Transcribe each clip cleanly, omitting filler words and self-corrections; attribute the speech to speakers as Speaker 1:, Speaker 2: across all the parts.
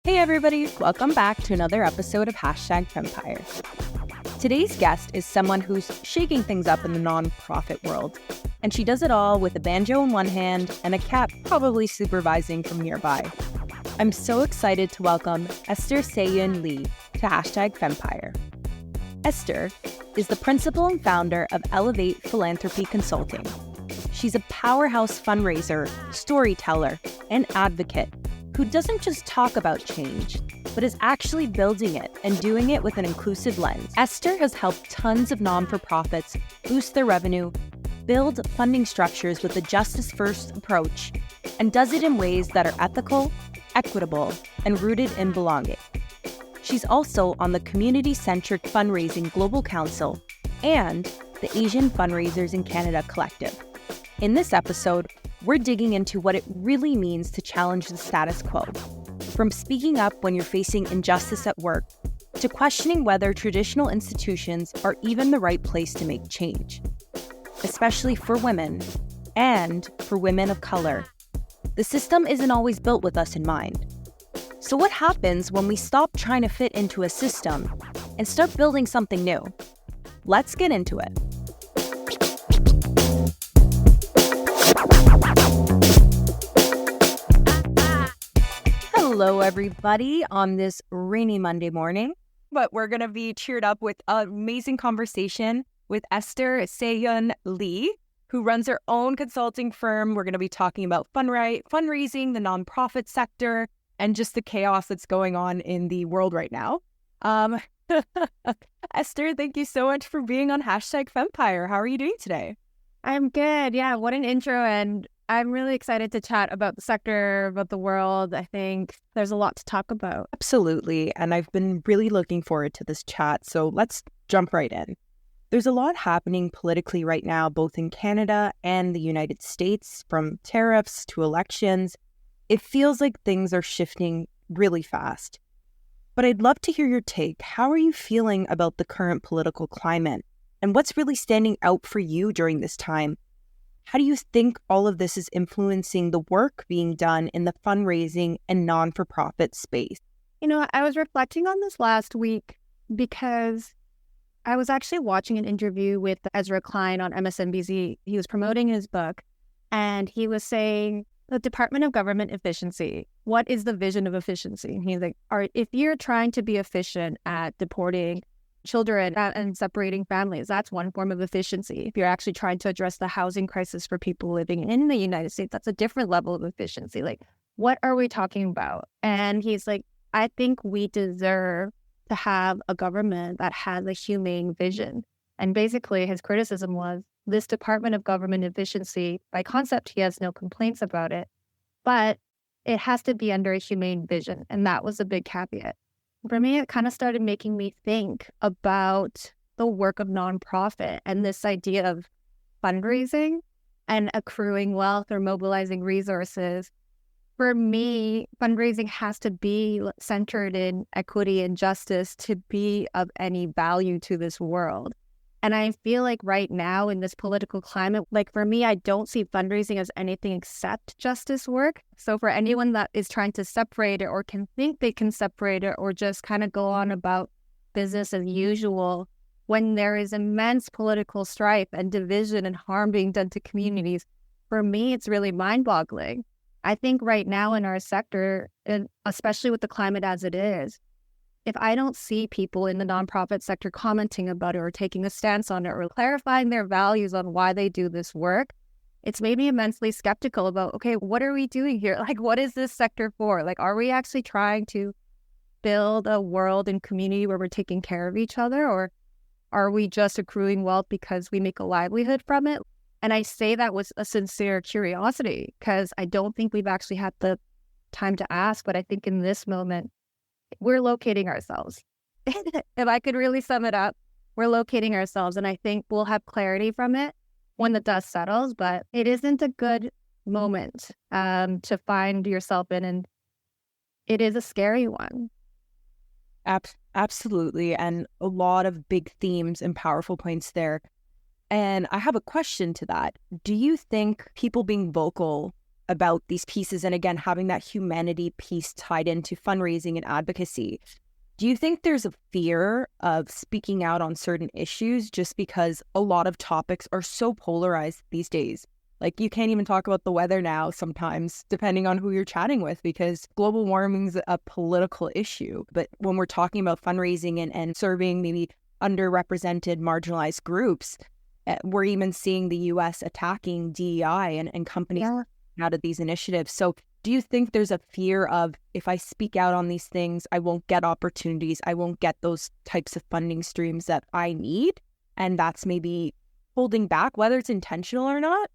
Speaker 1: Hey everybody, welcome back to another episode of #Fempire. Today's guest is someone who's shaking things up in the nonprofit world, and she does it all with a banjo in one hand and a cat probably supervising from nearby. I'm so excited to welcome Esther Saehyun Lee to #Fempire. Esther is the principal and founder of Elevate Philanthropy Consulting. She's a powerhouse fundraiser, storyteller, and advocate who doesn't just talk about change, but is actually building it and doing it with an inclusive lens. Esther has helped tons of non-for-profits boost their revenue, build funding structures with a justice-first approach, and does it in ways that are ethical, equitable, and rooted in belonging. She's also on the Community-Centric Fundraising Global Council and the Asian Fundraisers in Canada Collective. In this episode, we're digging into what it really means to challenge the status quo, from speaking up when you're facing injustice at work, to questioning whether traditional institutions are even the right place to make change, especially for women and for women of color. The system isn't always built with us in mind. So what happens when we stop trying to fit into a system and start building something new? Let's get into it. Hello, everybody, on this rainy Monday morning. But we're going to be cheered up with an amazing conversation with Esther Saehyun Lee, who runs her own consulting firm. We're going to be talking about fundraising, the nonprofit sector, and just the chaos that's going on in the world right now. Esther, thank you so much for being on #Fempire. How are you doing today?
Speaker 2: I'm good. Yeah, what an intro. And I'm really excited to chat about the sector, about the world. I think there's a lot to talk about.
Speaker 1: Absolutely. And I've been really looking forward to this chat. So let's jump right in. There's a lot happening politically right now, both in Canada and the United States, from tariffs to elections. It feels like things are shifting really fast. But I'd love to hear your take. How are you feeling about the current political climate? And what's really standing out for you during this time? How do you think all of this is influencing the work being done in the fundraising and non-for-profit space?
Speaker 2: You know, I was reflecting on this last week because I was actually watching an interview with Ezra Klein on MSNBC. He was promoting his book, and he was saying, the Department of Government Efficiency, what is the vision of efficiency? And he's like, if you're trying to be efficient at deporting children and separating families, that's one form of efficiency. If you're actually trying to address the housing crisis for people living in the United States, that's a different level of efficiency. Like, what are we talking about? And he's like, I think we deserve to have a government that has a humane vision. And basically his criticism was, this Department of Government Efficiency, by concept, he has no complaints about it, but it has to be under a humane vision. And that was a big caveat. For me, it kind of started making me think about the work of nonprofit and this idea of fundraising and accruing wealth or mobilizing resources. For me, fundraising has to be centered in equity and justice to be of any value to this world. And I feel like right now in this political climate, like for me, I don't see fundraising as anything except justice work. So for anyone that is trying to separate it or can think they can separate it or just kind of go on about business as usual, when there is immense political strife and division and harm being done to communities, for me, it's really mind-boggling. I think right now in our sector, and especially with the climate as it is, if I don't see people in the nonprofit sector commenting about it or taking a stance on it or clarifying their values on why they do this work, it's made me immensely skeptical about, okay, what are we doing here? Like, what is this sector for? Like, are we actually trying to build a world and community where we're taking care of each other? Or are we just accruing wealth because we make a livelihood from it? And I say that with a sincere curiosity because I don't think we've actually had the time to ask, but I think in this moment, we're locating ourselves. If I could really sum it up, we're locating ourselves. And I think we'll have clarity from it when the dust settles, but it isn't a good moment to find yourself in. And it is a scary one.
Speaker 1: Absolutely. And a lot of big themes and powerful points there. And I have a question to that. Do you think people being vocal about these pieces, and again, having that humanity piece tied into fundraising and advocacy, do you think there's a fear of speaking out on certain issues just because a lot of topics are so polarized these days? Like, you can't even talk about the weather now sometimes, depending on who you're chatting with, because global warming is a political issue. But when we're talking about fundraising and serving maybe underrepresented, marginalized groups, we're even seeing the U.S. attacking DEI and companies out of these initiatives. So do you think there's a fear of, if I speak out on these things, I won't get opportunities, I won't get those types of funding streams that I need? And that's maybe holding back, whether it's intentional or not?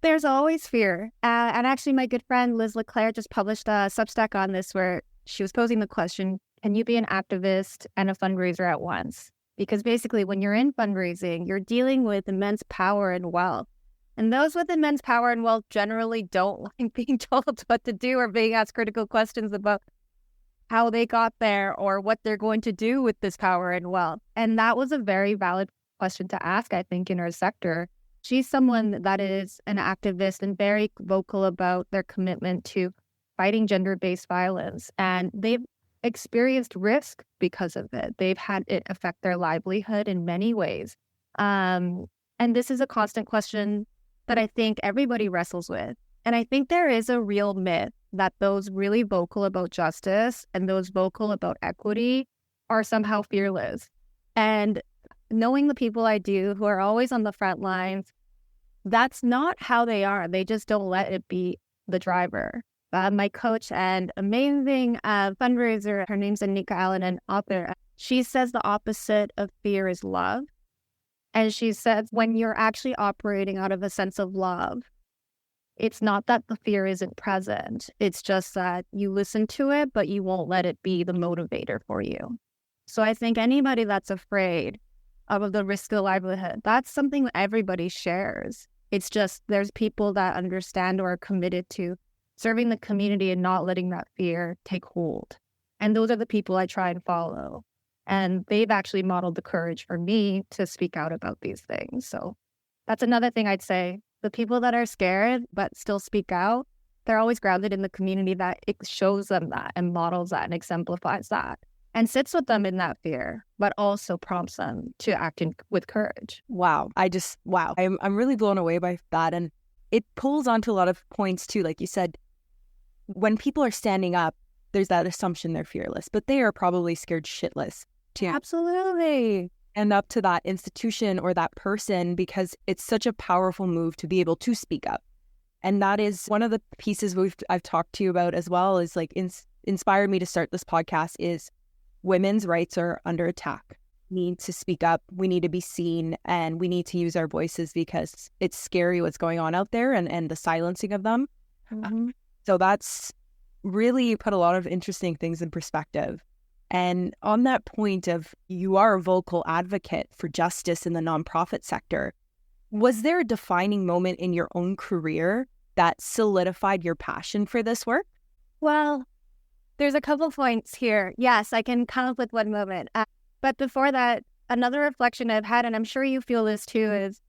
Speaker 2: There's always fear. And actually, my good friend Liz LeClaire just published a Substack on this where she was posing the question, can you be an activist and a fundraiser at once? Because basically, when you're in fundraising, you're dealing with immense power and wealth. And those with immense power and wealth generally don't like being told what to do or being asked critical questions about how they got there or what they're going to do with this power and wealth. And that was a very valid question to ask, I think, in her sector. She's someone that is an activist and very vocal about their commitment to fighting gender-based violence. And they've experienced risk because of it. They've had it affect their livelihood in many ways. And this is a constant question that I think everybody wrestles with. And I think there is a real myth that those really vocal about justice and those vocal about equity are somehow fearless. And knowing the people I do who are always on the front lines, that's not how they are. They just don't let it be the driver. My coach and amazing fundraiser, her name's Anika Allen, an author, she says the opposite of fear is love. And she says when you're actually operating out of a sense of love, it's not that the fear isn't present. It's just that you listen to it, but you won't let it be the motivator for you. So I think anybody that's afraid of the risk of livelihood, that's something that everybody shares. It's just there's people that understand or are committed to serving the community and not letting that fear take hold. And those are the people I try and follow. And they've actually modeled the courage for me to speak out about these things. So that's another thing I'd say. The people that are scared but still speak out, they're always grounded in the community that it shows them that and models that and exemplifies that and sits with them in that fear, but also prompts them to act with courage.
Speaker 1: Wow. I'm really blown away by that. And it pulls onto a lot of points too. Like you said, when people are standing up, there's that assumption they're fearless, but they are probably scared shitless to
Speaker 2: Absolutely.
Speaker 1: end up to that institution or that person, because it's such a powerful move to be able to speak up. And that is one of the pieces I've talked to you about as well, is like inspired me to start this podcast, is women's rights are under attack. We need to speak up. We need to be seen, and we need to use our voices because it's scary what's going on out there and the silencing of them.
Speaker 2: Mm-hmm.
Speaker 1: So that's really put a lot of interesting things in perspective. And on that point of, you are a vocal advocate for justice in the nonprofit sector, was there a defining moment in your own career that solidified your passion for this work?
Speaker 2: Well, there's a couple points here. Yes, I can come up with one moment. But before that, another reflection I've had, and I'm sure you feel this too, is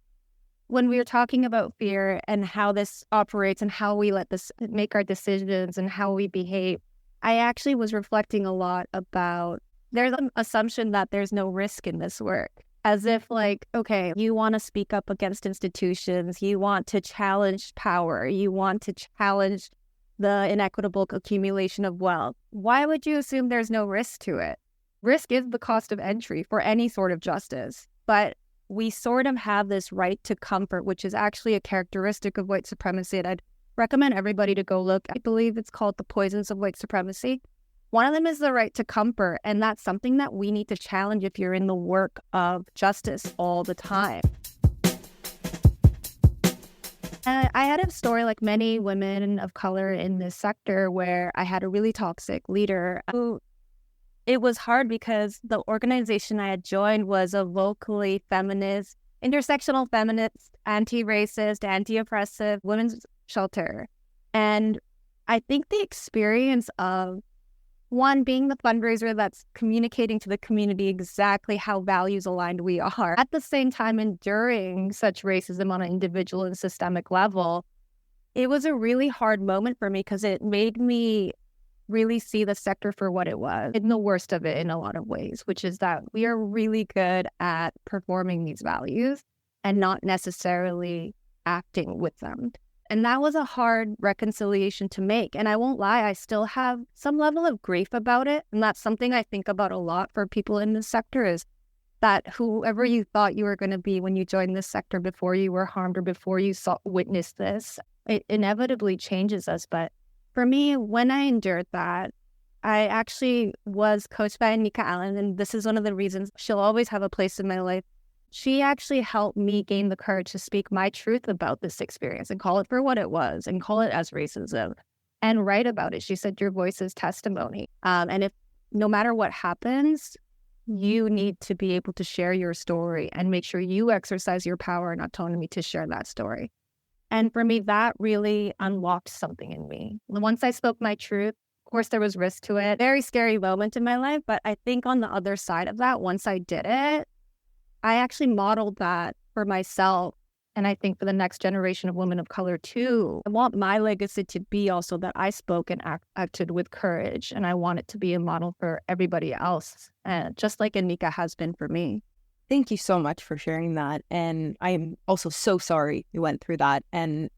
Speaker 2: when we were talking about fear and how this operates and how we let this make our decisions and how we behave, I actually was reflecting a lot about, there's an assumption that there's no risk in this work. As if like, okay, you want to speak up against institutions, you want to challenge power, you want to challenge the inequitable accumulation of wealth. Why would you assume there's no risk to it? Risk is the cost of entry for any sort of justice. But we sort of have this right to comfort, which is actually a characteristic of white supremacy. And I'd recommend everybody to go look. I believe it's called The Poisons of White Supremacy. One of them is the right to comfort, and that's something that we need to challenge if you're in the work of justice all the time. I had a story like many women of color in this sector where I had a really toxic leader who, it was hard because the organization I had joined was a vocally feminist, intersectional feminist, anti-racist, anti-oppressive women's shelter. And I think the experience of one, being the fundraiser that's communicating to the community exactly how values aligned we are, at the same time enduring such racism on an individual and systemic level, it was a really hard moment for me because it made me really see the sector for what it was, in the worst of it in a lot of ways, which is that we are really good at performing these values and not necessarily acting with them. And that was a hard reconciliation to make. And I won't lie, I still have some level of grief about it. And that's something I think about a lot for people in this sector, is that whoever you thought you were going to be when you joined this sector before you were harmed or before you witnessed this, it inevitably changes us. But for me, when I endured that, I actually was coached by Anika Allen, and this is one of the reasons she'll always have a place in my life. She actually helped me gain the courage to speak my truth about this experience and call it for what it was and call it as racism and write about it. She said, your voice is testimony. And if no matter what happens, you need to be able to share your story and make sure you exercise your power and autonomy to share that story. And for me, that really unlocked something in me. Once I spoke my truth, of course, there was risk to it. Very scary moment in my life. But I think on the other side of that, once I did it, I actually modeled that for myself. And I think for the next generation of women of color too. I want my legacy to be also that I spoke and acted with courage. And I want it to be a model for everybody else, just like Anika has been for me.
Speaker 1: Thank you so much for sharing that. And I'm also so sorry you went through that. And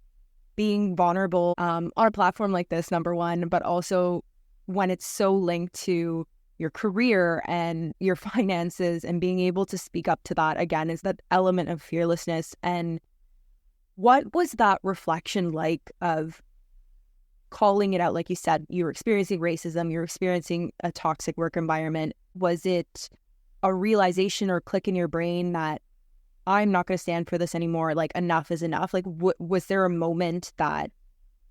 Speaker 1: being vulnerable on a platform like this, number one, but also when it's so linked to your career and your finances, and being able to speak up to that again is that element of fearlessness. And what was that reflection like of calling it out? Like you said, you were experiencing racism, you're experiencing a toxic work environment. Was it a realization or click in your brain that I'm not going to stand for this anymore? Like, enough is enough. Like, was there a moment that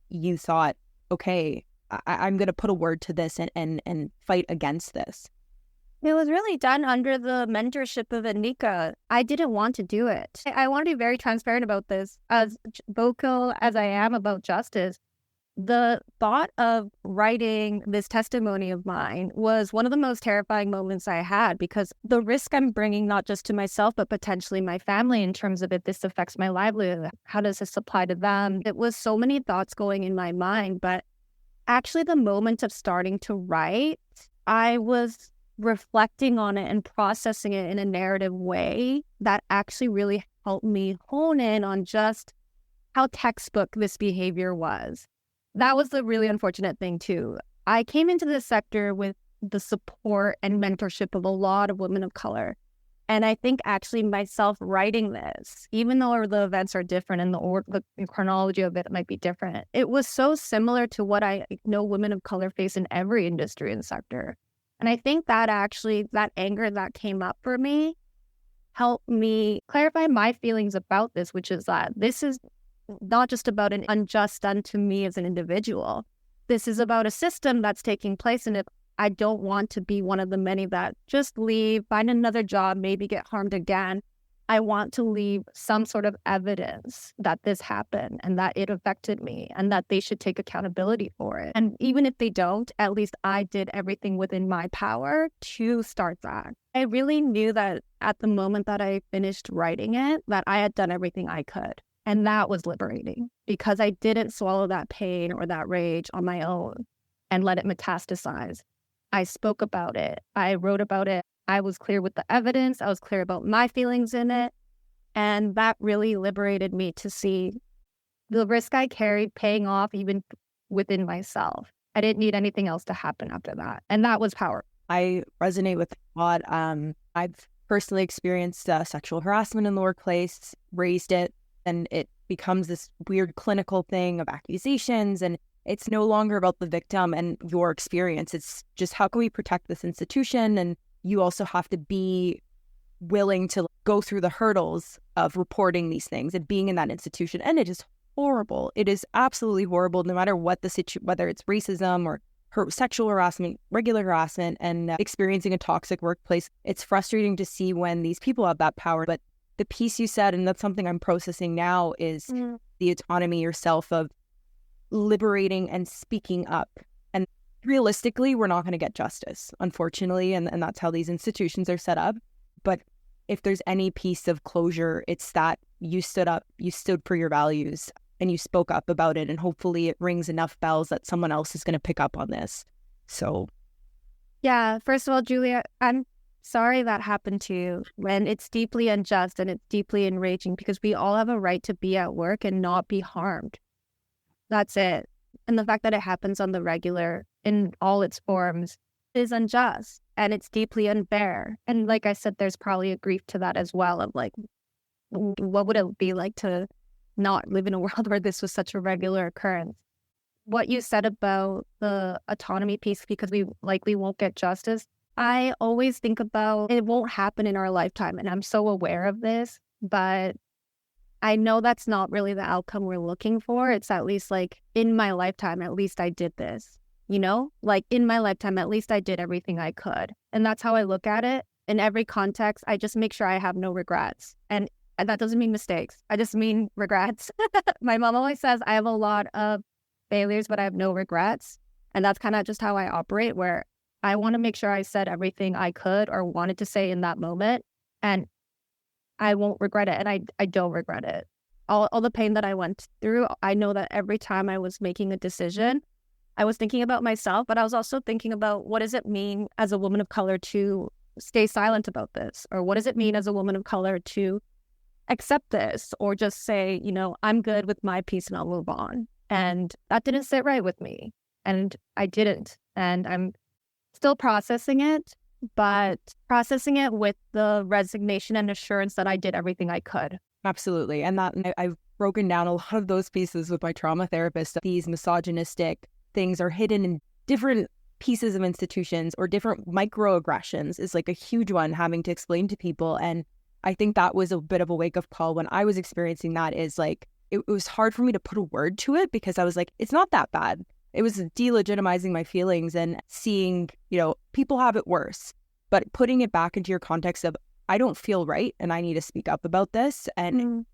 Speaker 1: you thought, okay, I'm going to put a word to this and fight against this?
Speaker 2: It was really done under the mentorship of Anika. I didn't want to do it. I want to be very transparent about this. As vocal as I am about justice, the thought of writing this testimony of mine was one of the most terrifying moments I had, because the risk I'm bringing not just to myself, but potentially my family in terms of if this affects my livelihood, how does this apply to them? It was so many thoughts going in my mind, but actually the moment of starting to write, I was reflecting on it and processing it in a narrative way that actually really helped me hone in on just how textbook this behavior was. That was the really unfortunate thing too. I came into this sector with the support and mentorship of a lot of women of color. And I think actually myself writing this, even though the events are different and the chronology of it might be different, it was so similar to what I know women of color face in every industry and sector. And I think that actually, that anger that came up for me helped me clarify my feelings about this, which is that this is not just about an unjust done to me as an individual. This is about a system that's taking place. And if I don't want to be one of the many that just leave, find another job, maybe get harmed again, I want to leave some sort of evidence that this happened and that it affected me and that they should take accountability for it. And even if they don't, at least I did everything within my power to start that. I really knew that at the moment that I finished writing it, that I had done everything I could. And that was liberating, because I didn't swallow that pain or that rage on my own and let it metastasize. I spoke about it. I wrote about it. I was clear with the evidence. I was clear about my feelings in it. And that really liberated me to see the risk I carried paying off even within myself. I didn't need anything else to happen after that. And that was powerful.
Speaker 1: I resonate with a lot. I've personally experienced sexual harassment in the workplace, raised it, and it becomes this weird clinical thing of accusations. And it's no longer about the victim and your experience. It's just, how can we protect this institution? And you also have to be willing to go through the hurdles of reporting these things and being in that institution. And it is horrible. It is absolutely horrible, no matter what whether it's racism or sexual harassment, regular harassment, and experiencing a toxic workplace. It's frustrating to see when these people have that power. But the piece you said, and that's something I'm processing now, is the autonomy yourself of liberating and speaking up. And realistically, we're not going to get justice, unfortunately, and that's how these institutions are set up. But if there's any piece of closure, it's that you stood up, you stood for your values, and you spoke up about it, and hopefully it rings enough bells that someone else is going to pick up on this. So
Speaker 2: yeah, first of all, Julia, I'm sorry that happened to you. When it's deeply unjust and it's deeply enraging, because we all have a right to be at work and not be harmed. That's it. And the fact that it happens on the regular in all its forms is unjust, and it's deeply unfair. And like I said, there's probably a grief to that as well, of like, what would it be like to not live in a world where this was such a regular occurrence? What you said about the autonomy piece, because we likely won't get justice, I always think about it won't happen in our lifetime. And I'm so aware of this, but I know that's not really the outcome we're looking for. It's at least like in my lifetime, at least I did this, you know, like in my lifetime, at least I did everything I could. And that's how I look at it. In every context, I just make sure I have no regrets. And that doesn't mean mistakes. I just mean regrets. My mom always says I have a lot of failures, but I have no regrets. And that's kind of just how I operate, where I want to make sure I said everything I could or wanted to say in that moment. And I won't regret it. And I don't regret it. All the pain that I went through, I know that every time I was making a decision, I was thinking about myself, but I was also thinking about, what does it mean as a woman of color to stay silent about this? Or what does it mean as a woman of color to accept this, or just say, you know, I'm good with my piece and I'll move on? And that didn't sit right with me. And I didn't. And I'm still processing it, but processing it with the resignation and assurance that I did everything I could.
Speaker 1: absolutely. And I've broken down a lot of those pieces with my trauma therapist. These misogynistic things are hidden in different pieces of institutions, or different microaggressions is like a huge one, having to explain to people. And I think that was a bit of a wake-up call when I was experiencing that. Is like, it was hard for me to put a word to it, because I was like, it's not that bad. It was delegitimizing my feelings and seeing, you know, people have it worse. But putting it back into your context of, I don't feel right and I need to speak up about this. And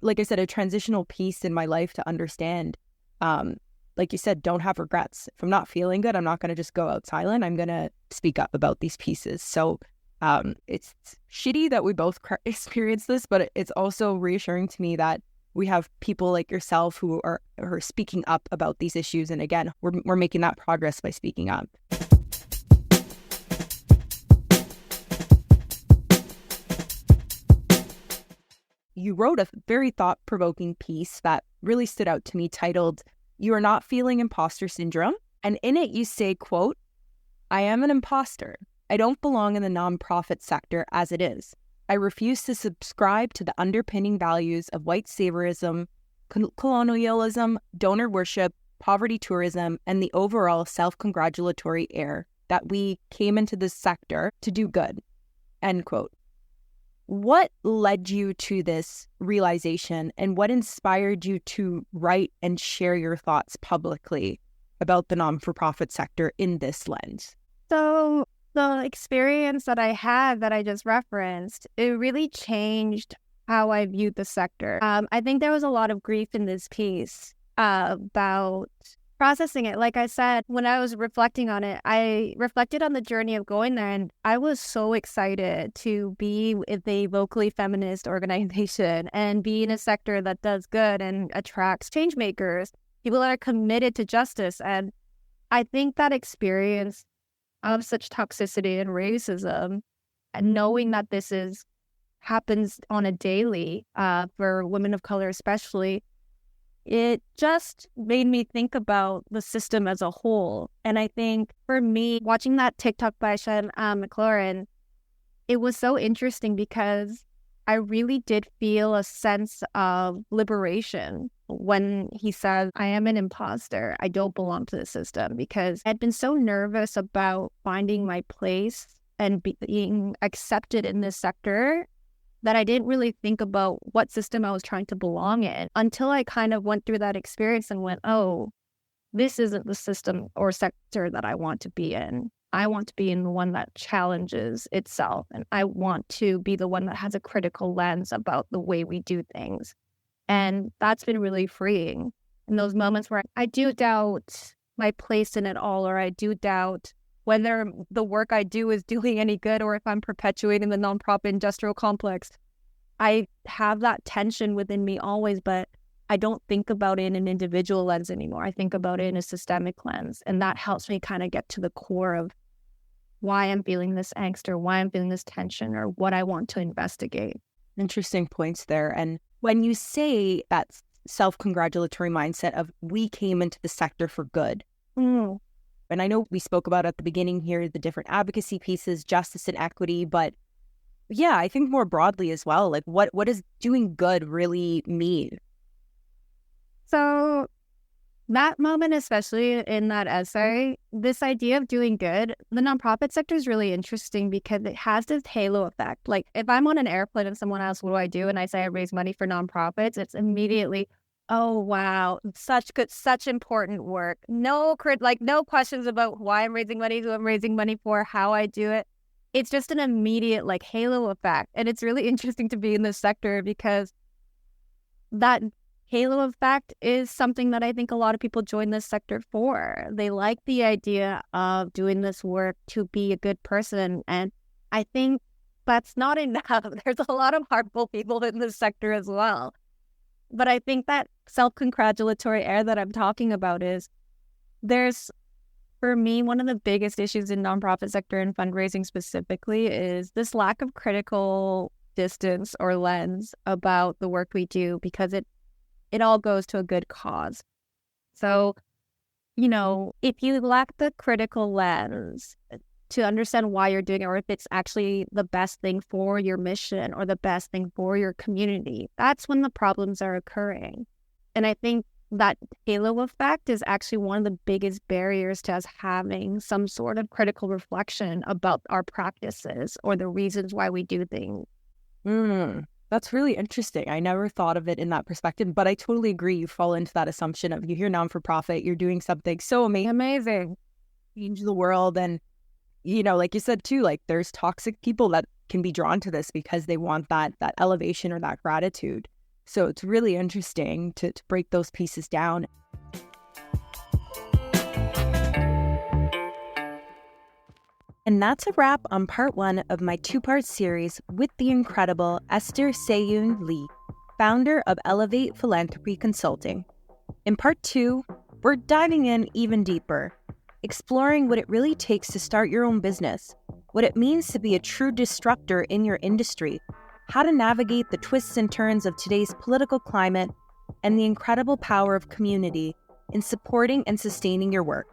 Speaker 1: like I said, a transitional piece in my life to understand, like you said, don't have regrets. If I'm not feeling good, I'm not going to just go out silent. I'm going to speak up about these pieces. So it's shitty that we both experience this, but it's also reassuring to me that we have people like yourself who are speaking up about these issues. And again, we're making that progress by speaking up. You wrote a very thought-provoking piece that really stood out to me, titled, "You Are Not Feeling Imposter Syndrome." And in it you say, quote, "I am an imposter. I don't belong in the nonprofit sector as it is. I refuse to subscribe to the underpinning values of white saviorism, colonialism, donor worship, poverty tourism, and the overall self-congratulatory air that we came into this sector to do good." End quote. What led you to this realization, and what inspired you to write and share your thoughts publicly about the non-for-profit sector in this lens?
Speaker 2: So the experience that I had that I just referenced, it really changed how I viewed the sector. I think there was a lot of grief in this piece about processing it. Like I said, when I was reflecting on it, I reflected on the journey of going there, and I was so excited to be with a vocally feminist organization and be in a sector that does good and attracts change makers, people that are committed to justice. And I think that experience of such toxicity and racism, and knowing that this happens on a daily for women of color especially, it just made me think about the system as a whole. And I think for me, watching that TikTok by Sean McLaurin, it was so interesting because I really did feel a sense of liberation when he said, "I am an imposter. I don't belong to the system," because I'd been so nervous about finding my place and being accepted in this sector that I didn't really think about what system I was trying to belong in until I kind of went through that experience and went, oh, this isn't the system or sector that I want to be in. I want to be in the one that challenges itself. And I want to be the one that has a critical lens about the way we do things. And that's been really freeing. In those moments where I do doubt my place in it all, or I do doubt whether the work I do is doing any good, or if I'm perpetuating the nonprofit industrial complex, I have that tension within me always. But I don't think about it in an individual lens anymore. I think about it in a systemic lens. And that helps me kind of get to the core of why I'm feeling this angst or why I'm feeling this tension or what I want to investigate.
Speaker 1: Interesting points there. And when you say that self-congratulatory mindset of we came into the sector for good, and I know we spoke about at the beginning here, the different advocacy pieces, justice and equity, but yeah, I think more broadly as well, like what does doing good really mean?
Speaker 2: So that moment, especially in that essay, this idea of doing good, the nonprofit sector is really interesting because it has this halo effect. Like if I'm on an airplane and someone asks, what do I do? And I say I raise money for nonprofits, it's immediately, oh, wow, such good, such important work. No questions about why I'm raising money, who I'm raising money for, how I do it. It's just an immediate like halo effect. And it's really interesting to be in this sector because that halo effect is something that I think a lot of people join this sector for. They like the idea of doing this work to be a good person. And I think that's not enough. There's a lot of harmful people in this sector as well. But I think that self-congratulatory air that I'm talking about is for me, one of the biggest issues in nonprofit sector and fundraising specifically is this lack of critical distance or lens about the work we do because it all goes to a good cause. So, if you lack the critical lens to understand why you're doing it or if it's actually the best thing for your mission or the best thing for your community, that's when the problems are occurring. And I think that halo effect is actually one of the biggest barriers to us having some sort of critical reflection about our practices or the reasons why we do things.
Speaker 1: That's really interesting. I never thought of it in that perspective, but I totally agree. You fall into that assumption of you hear non-for-profit, you're doing something so amazing, change the world. And, like you said too, like there's toxic people that can be drawn to this because they want that elevation or that gratitude. So it's really interesting to break those pieces down. And that's a wrap on part 1 of my 2-part series with the incredible Esther Saehyun Lee, founder of Elevate Philanthropy Consulting. In part 2, we're diving in even deeper, exploring what it really takes to start your own business, what it means to be a true disruptor in your industry, how to navigate the twists and turns of today's political climate, and the incredible power of community in supporting and sustaining your work.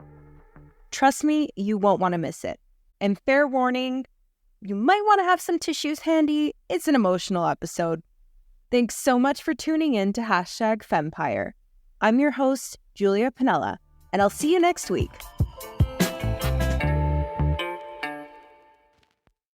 Speaker 1: Trust me, you won't want to miss it. And fair warning, you might want to have some tissues handy. It's an emotional episode. Thanks so much for tuning in to #Fempire. I'm your host, Julia Pinella, and I'll see you next week.